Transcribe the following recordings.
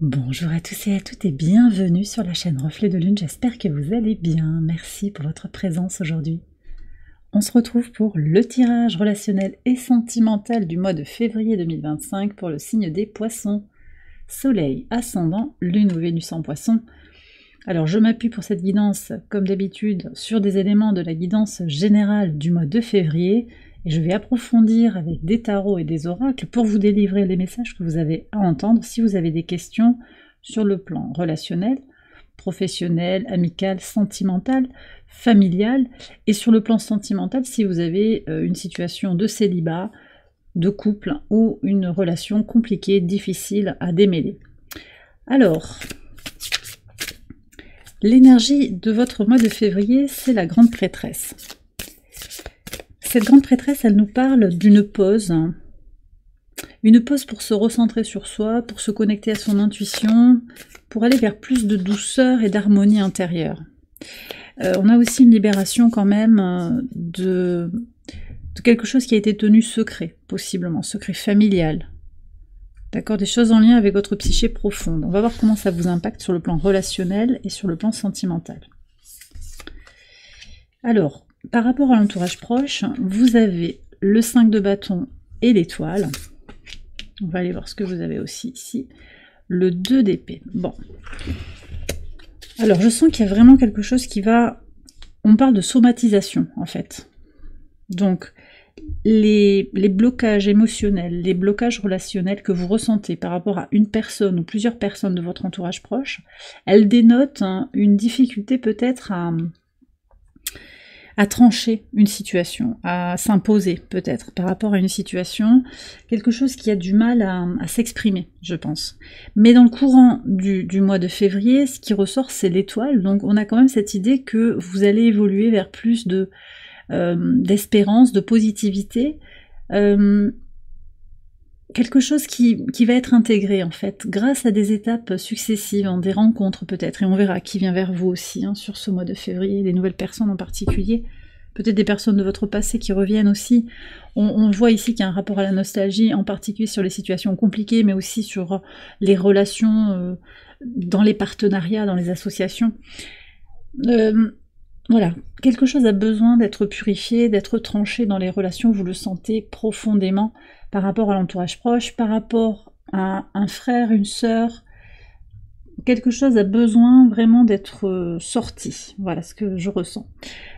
Bonjour à tous et à toutes et bienvenue sur la chaîne Reflet de Lune, j'espère que vous allez bien, merci pour votre présence aujourd'hui. On se retrouve pour le tirage relationnel et sentimental du mois de février 2025 pour le signe des Poissons. Soleil, ascendant, Lune ou Vénus en Poissons. Alors je m'appuie pour cette guidance, comme d'habitude, sur des éléments de la guidance générale du mois de février, et je vais approfondir avec des tarots et des oracles pour vous délivrer les messages que vous avez à entendre si vous avez des questions sur le plan relationnel, professionnel, amical, sentimental, familial, et sur le plan sentimental si vous avez une situation de célibat, de couple ou une relation compliquée, difficile à démêler. Alors, l'énergie de votre mois de février, c'est la grande prêtresse. Cette grande prêtresse, elle nous parle d'une pause. Une pause pour se recentrer sur soi, pour se connecter à son intuition, pour aller vers plus de douceur et d'harmonie intérieure. On a aussi une libération quand même de quelque chose qui a été tenu secret, possiblement, secret familial. D'accord, des choses en lien avec votre psyché profonde. On va voir comment ça vous impacte sur le plan relationnel et sur le plan sentimental. Alors, par rapport à l'entourage proche, vous avez le 5 de bâton et l'étoile. On va aller voir ce que vous avez aussi ici. Le 2 d'épée. Bon. Alors, je sens qu'il y a vraiment quelque chose qui va... On parle de somatisation, en fait. Donc, les blocages émotionnels, les blocages relationnels que vous ressentez par rapport à une personne ou plusieurs personnes de votre entourage proche, elles dénotent une difficulté peut-être à trancher une situation, à s'imposer peut-être par rapport à une situation, quelque chose qui a du mal à s'exprimer, je pense. Mais dans le courant du mois de février, ce qui ressort, c'est l'étoile, donc on a quand même cette idée que vous allez évoluer vers plus d'espérance, de positivité, quelque chose qui va être intégré en fait, grâce à des étapes successives, des rencontres peut-être, et on verra qui vient vers vous aussi sur ce mois de février, des nouvelles personnes en particulier, peut-être des personnes de votre passé qui reviennent aussi. On voit ici qu'il y a un rapport à la nostalgie, en particulier sur les situations compliquées, mais aussi sur les relations dans les partenariats, dans les associations. Voilà, quelque chose a besoin d'être purifié, d'être tranché dans les relations, vous le sentez profondément par rapport à l'entourage proche, par rapport à un frère, une sœur. Quelque chose a besoin vraiment d'être sorti, voilà ce que je ressens.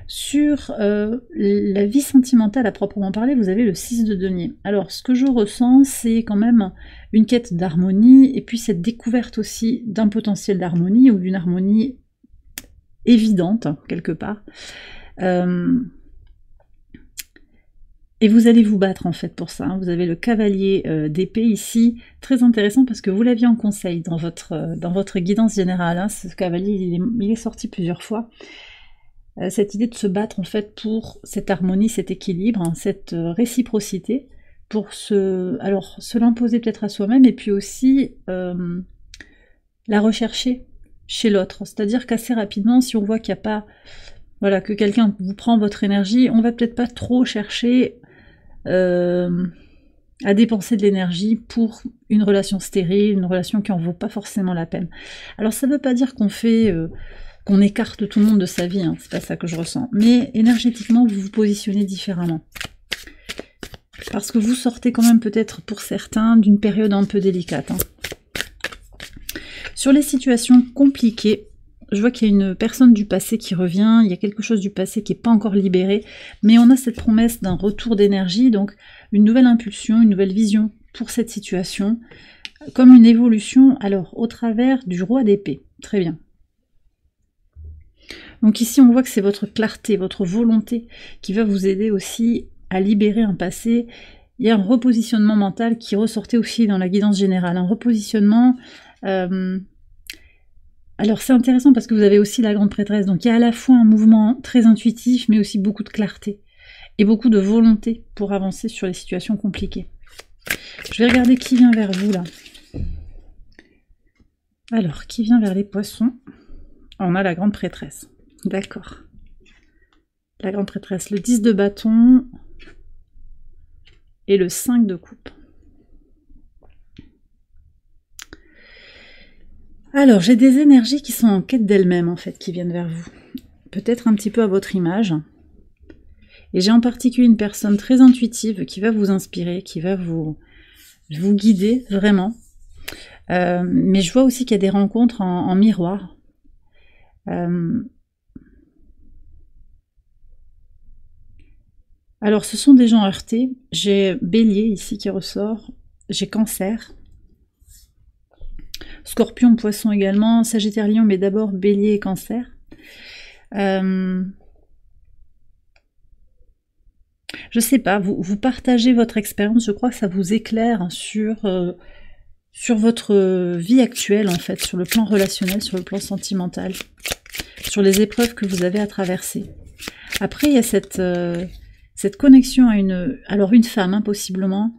Sur la vie sentimentale à proprement parler, vous avez le 6 de denier. Alors ce que je ressens, c'est quand même une quête d'harmonie, et puis cette découverte aussi d'un potentiel d'harmonie, ou d'une harmonie évidente, quelque part. Et vous allez vous battre en fait pour ça. Vous avez le cavalier d'épée ici, très intéressant parce que vous l'aviez en conseil dans votre guidance générale. Ce cavalier, il est sorti plusieurs fois. Cette idée de se battre en fait pour cette harmonie, cet équilibre, cette réciprocité, pour se l'imposer peut-être à soi-même, et puis aussi la rechercher chez l'autre. C'est-à-dire qu'assez rapidement, si on voit qu'il n'y a pas... Voilà, que quelqu'un vous prend votre énergie, on va peut-être pas trop chercher à dépenser de l'énergie pour une relation stérile, une relation qui en vaut pas forcément la peine. Alors ça veut pas dire qu'on fait... qu'on écarte tout le monde de sa vie, c'est pas ça que je ressens. Mais énergétiquement, vous vous positionnez différemment. Parce que vous sortez quand même peut-être pour certains d'une période un peu délicate. Sur les situations compliquées, je vois qu'il y a une personne du passé qui revient, il y a quelque chose du passé qui n'est pas encore libéré, mais on a cette promesse d'un retour d'énergie, donc une nouvelle impulsion, une nouvelle vision pour cette situation, comme une évolution, alors au travers du roi d'épée. Très bien. Donc ici on voit que c'est votre clarté, votre volonté qui va vous aider aussi à libérer un passé. Il y a un repositionnement mental qui ressortait aussi dans la guidance générale, un repositionnement... Alors c'est intéressant parce que vous avez aussi la grande prêtresse, donc il y a à la fois un mouvement très intuitif, mais aussi beaucoup de clarté, et beaucoup de volonté pour avancer sur les situations compliquées. Je vais regarder qui vient vers vous là. Alors, qui vient vers les poissons? On a la grande prêtresse, d'accord. La grande prêtresse, le 10 de bâton et le 5 de coupe. Alors, j'ai des énergies qui sont en quête d'elles-mêmes, en fait, qui viennent vers vous. Peut-être un petit peu à votre image. Et j'ai en particulier une personne très intuitive qui va vous inspirer, qui va vous guider, vraiment. Mais je vois aussi qu'il y a des rencontres en miroir. Alors, ce sont des gens heurtés. J'ai Bélier ici qui ressort. J'ai Cancer. Scorpion, Poisson également. Sagittaire, Lion, mais d'abord Bélier et Cancer. Je sais pas, vous partagez votre expérience. Je crois que ça vous éclaire sur votre vie actuelle, en fait, sur le plan relationnel, sur le plan sentimental, sur les épreuves que vous avez à traverser. Après, il y a cette connexion à une femme, hein, possiblement,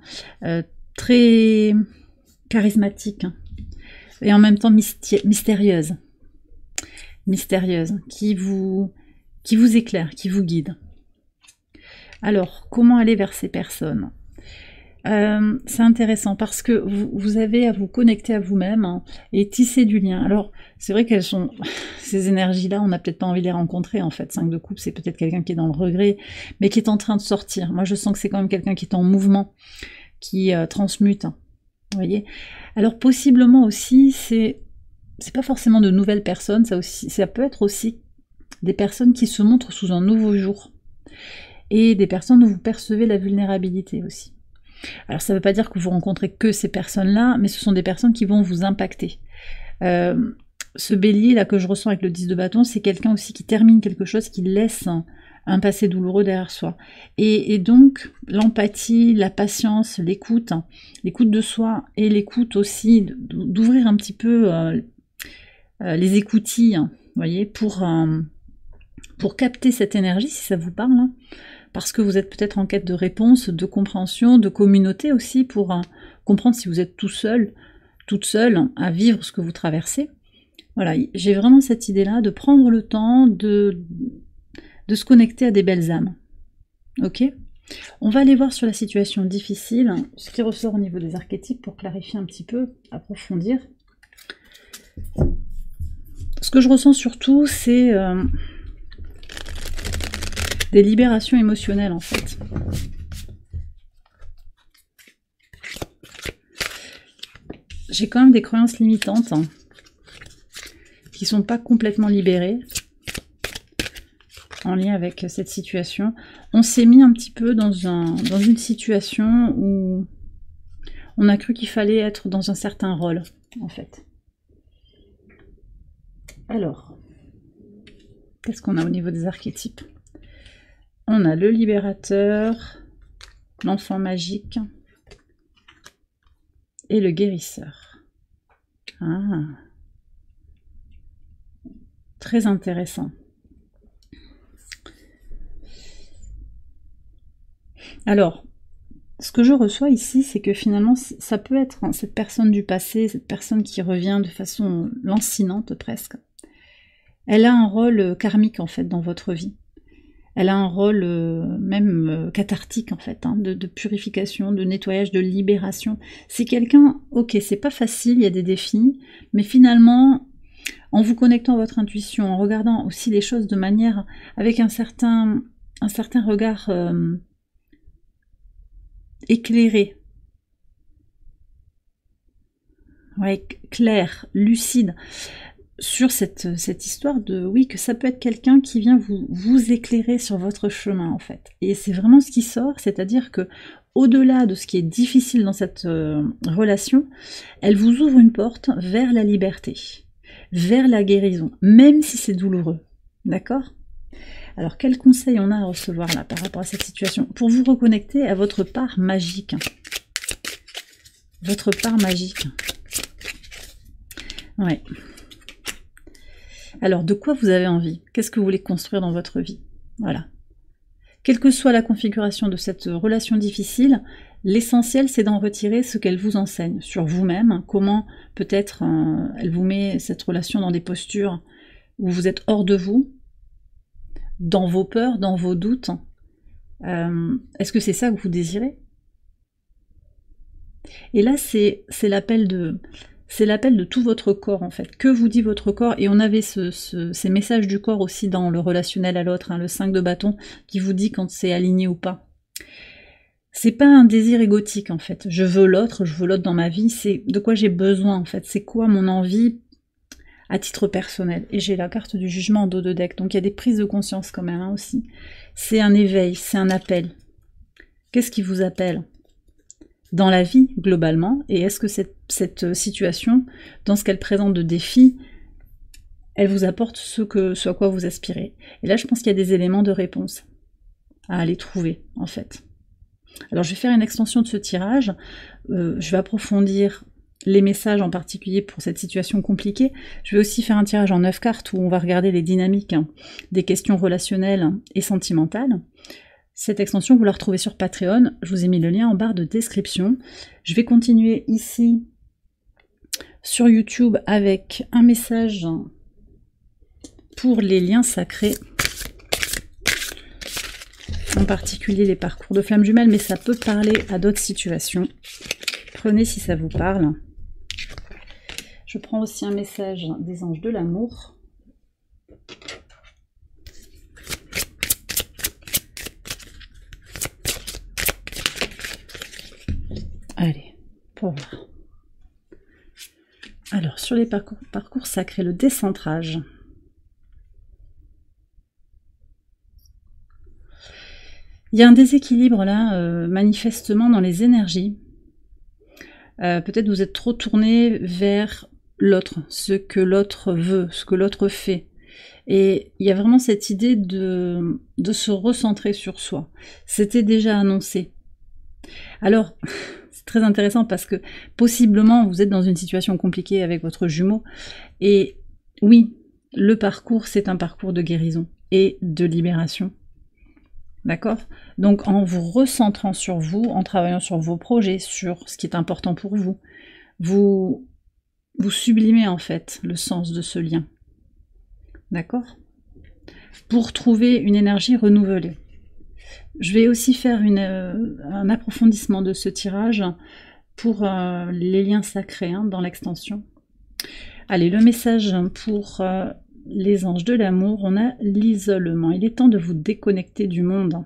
très charismatique, hein, et en même temps mystérieuse, qui vous éclaire, qui vous guide. Alors, comment aller vers ces personnes ? C'est intéressant parce que vous avez à vous connecter à vous-même, hein, et tisser du lien. Alors, c'est vrai qu'elles sont... Ces énergies-là, on n'a peut-être pas envie de les rencontrer, en fait. 5 de coupe, c'est peut-être quelqu'un qui est dans le regret, mais qui est en train de sortir. Moi, je sens que c'est quand même quelqu'un qui est en mouvement, qui transmute, hein, vous voyez. Alors, possiblement aussi, c'est pas forcément de nouvelles personnes, ça peut être aussi des personnes qui se montrent sous un nouveau jour, et des personnes où vous percevez la vulnérabilité aussi. Alors ça ne veut pas dire que vous rencontrez que ces personnes-là, mais ce sont des personnes qui vont vous impacter. Ce bélier là que je ressens avec le 10 de bâton, c'est quelqu'un aussi qui termine quelque chose, qui laisse un passé douloureux derrière soi. Et donc l'empathie, la patience, l'écoute de soi, et l'écoute aussi, d'ouvrir un petit peu les écoutilles, vous voyez, pour capter cette énergie, si ça vous parle, hein, parce que vous êtes peut-être en quête de réponse, de compréhension, de communauté aussi, pour comprendre si vous êtes tout seul, toute seule, à vivre ce que vous traversez. Voilà, j'ai vraiment cette idée-là de prendre le temps de se connecter à des belles âmes. Ok ? On va aller voir sur la situation difficile, ce qui ressort au niveau des archétypes, pour clarifier un petit peu, approfondir. Ce que je ressens surtout, c'est... des libérations émotionnelles, en fait. J'ai quand même des croyances limitantes, hein, qui sont pas complètement libérées en lien avec cette situation. On s'est mis un petit peu dans une situation où on a cru qu'il fallait être dans un certain rôle, en fait. Alors, qu'est-ce qu'on a au niveau des archétypes ? On a le libérateur, l'enfant magique et le guérisseur. Ah, très intéressant. Alors, ce que je reçois ici, c'est que finalement, ça peut être, hein, cette personne du passé, cette personne qui revient de façon lancinante presque. Elle a un rôle karmique, en fait, dans votre vie. Elle a un rôle même cathartique, en fait, hein, de purification, de nettoyage, de libération. C'est quelqu'un, ok, c'est pas facile, il y a des défis, mais finalement, en vous connectant à votre intuition, en regardant aussi les choses de manière, avec un certain regard éclairé, ouais, clair, lucide, sur cette histoire de, oui, que ça peut être quelqu'un qui vient vous éclairer sur votre chemin, en fait. Et c'est vraiment ce qui sort, c'est-à-dire que, au-delà de ce qui est difficile dans cette relation, elle vous ouvre une porte vers la liberté, vers la guérison, même si c'est douloureux. D'accord ? Alors, quel conseil on a à recevoir là par rapport à cette situation ? Pour vous reconnecter à votre part magique. Votre part magique. Ouais. Alors, de quoi vous avez envie? Qu'est-ce que vous voulez construire dans votre vie? Voilà. Quelle que soit la configuration de cette relation difficile, l'essentiel, c'est d'en retirer ce qu'elle vous enseigne sur vous-même, comment peut-être elle vous met cette relation dans des postures où vous êtes hors de vous, dans vos peurs, dans vos doutes. Est-ce que c'est ça que vous désirez? Et là, c'est l'appel de... c'est l'appel de tout votre corps en fait. Que vous dit votre corps? Et on avait ces messages du corps aussi dans le relationnel à l'autre, hein, le 5 de bâton, qui vous dit quand c'est aligné ou pas. C'est pas un désir égotique en fait. Je veux l'autre dans ma vie, c'est de quoi j'ai besoin en fait. C'est quoi mon envie à titre personnel. Et j'ai la carte du jugement en dos de deck, donc il y a des prises de conscience quand même hein, aussi. C'est un éveil, c'est un appel. Qu'est-ce qui vous appelle dans la vie globalement? Et est-ce que cette situation, dans ce qu'elle présente de défi, elle vous apporte ce à quoi vous aspirez? Et là je pense qu'il y a des éléments de réponse à aller trouver en fait. Alors je vais faire une extension de ce tirage, je vais approfondir les messages en particulier pour cette situation compliquée. Je vais aussi faire un tirage en 9 cartes où on va regarder les dynamiques hein, des questions relationnelles et sentimentales. Cette extension, vous la retrouvez sur Patreon, je vous ai mis le lien en barre de description. Je vais continuer ici sur YouTube avec un message pour les liens sacrés, en particulier les parcours de flammes jumelles, mais ça peut parler à d'autres situations. Prenez si ça vous parle. Je prends aussi un message des anges de l'amour. Allez, pour voir. Alors, sur les parcours sacrés, le décentrage. Il y a un déséquilibre là, manifestement dans les énergies. Peut-être vous êtes trop tourné vers l'autre, ce que l'autre veut, ce que l'autre fait. Et il y a vraiment cette idée de se recentrer sur soi. C'était déjà annoncé. Alors, c'est très intéressant parce que possiblement vous êtes dans une situation compliquée avec votre jumeau. Et oui, le parcours, c'est un parcours de guérison et de libération. D'accord? Donc en vous recentrant sur vous, en travaillant sur vos projets, sur ce qui est important pour vous, vous sublimez en fait le sens de ce lien. D'accord? Pour trouver une énergie renouvelée. Je vais aussi faire un approfondissement de ce tirage pour les liens sacrés hein, dans l'extension. Allez, le message pour les anges de l'amour, on a l'isolement. Il est temps de vous déconnecter du monde.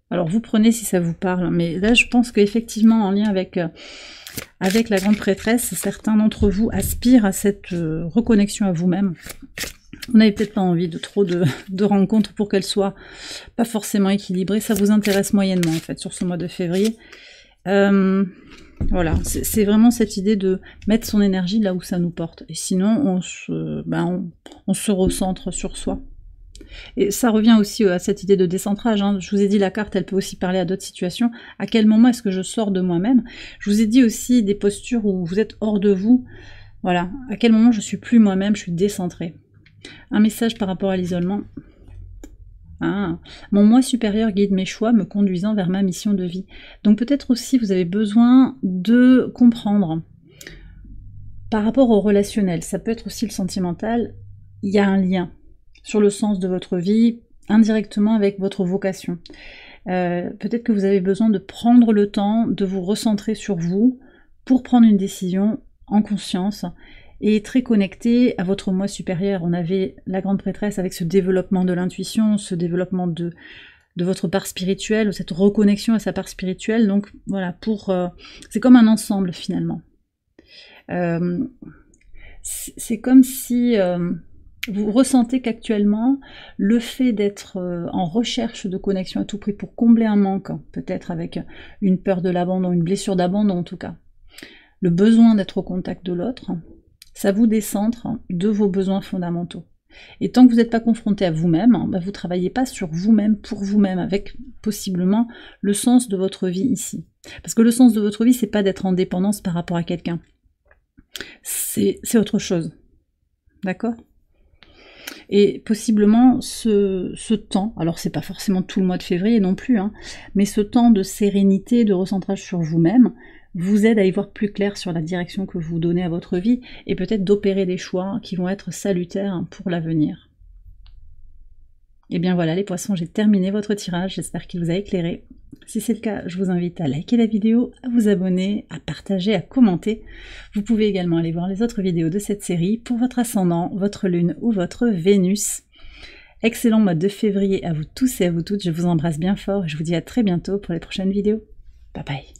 Alors vous prenez si ça vous parle, mais là je pense qu'effectivement en lien avec la grande prêtresse, certains d'entre vous aspirent à cette reconnexion à vous-même. Vous n'avez peut-être pas envie de trop de rencontres pour qu'elles soient pas forcément équilibrées. Ça vous intéresse moyennement en fait sur ce mois de février. Voilà, c'est vraiment cette idée de mettre son énergie là où ça nous porte. Et sinon, on se recentre sur soi. Et ça revient aussi à cette idée de décentrage. Hein. Je vous ai dit, la carte, elle peut aussi parler à d'autres situations. À quel moment est-ce que je sors de moi-même? Je vous ai dit aussi des postures où vous êtes hors de vous. Voilà, à quel moment je suis plus moi-même, je suis décentrée. Un message par rapport à l'isolement. Ah, mon moi supérieur guide mes choix, me conduisant vers ma mission de vie. Donc peut-être aussi vous avez besoin de comprendre par rapport au relationnel, ça peut être aussi le sentimental, il y a un lien sur le sens de votre vie, indirectement avec votre vocation. Peut-être que vous avez besoin de prendre le temps de vous recentrer sur vous pour prendre une décision en conscience et très connecté à votre moi supérieur. On avait la grande prêtresse avec ce développement de l'intuition, ce développement de votre part spirituelle, cette reconnexion à sa part spirituelle. Donc voilà, c'est comme un ensemble finalement. C'est comme si vous ressentez qu'actuellement, le fait d'être en recherche de connexion à tout prix pour combler un manque, peut-être avec une peur de l'abandon, une blessure d'abandon en tout cas, le besoin d'être au contact de l'autre, ça vous décentre de vos besoins fondamentaux. Et tant que vous n'êtes pas confronté à vous-même, vous ne travaillez pas sur vous-même, pour vous-même, avec possiblement le sens de votre vie ici. Parce que le sens de votre vie, c'est pas d'être en dépendance par rapport à quelqu'un. C'est autre chose. D'accord ? Et possiblement ce temps, alors c'est pas forcément tout le mois de février non plus, hein, mais ce temps de sérénité, de recentrage sur vous-même, vous aide à y voir plus clair sur la direction que vous donnez à votre vie et peut-être d'opérer des choix qui vont être salutaires pour l'avenir. Et bien voilà les poissons, j'ai terminé votre tirage, j'espère qu'il vous a éclairé. Si c'est le cas, je vous invite à liker la vidéo, à vous abonner, à partager, à commenter. Vous pouvez également aller voir les autres vidéos de cette série pour votre ascendant, votre lune ou votre Vénus. Excellent mois de février à vous tous et à vous toutes, je vous embrasse bien fort et je vous dis à très bientôt pour les prochaines vidéos. Bye bye.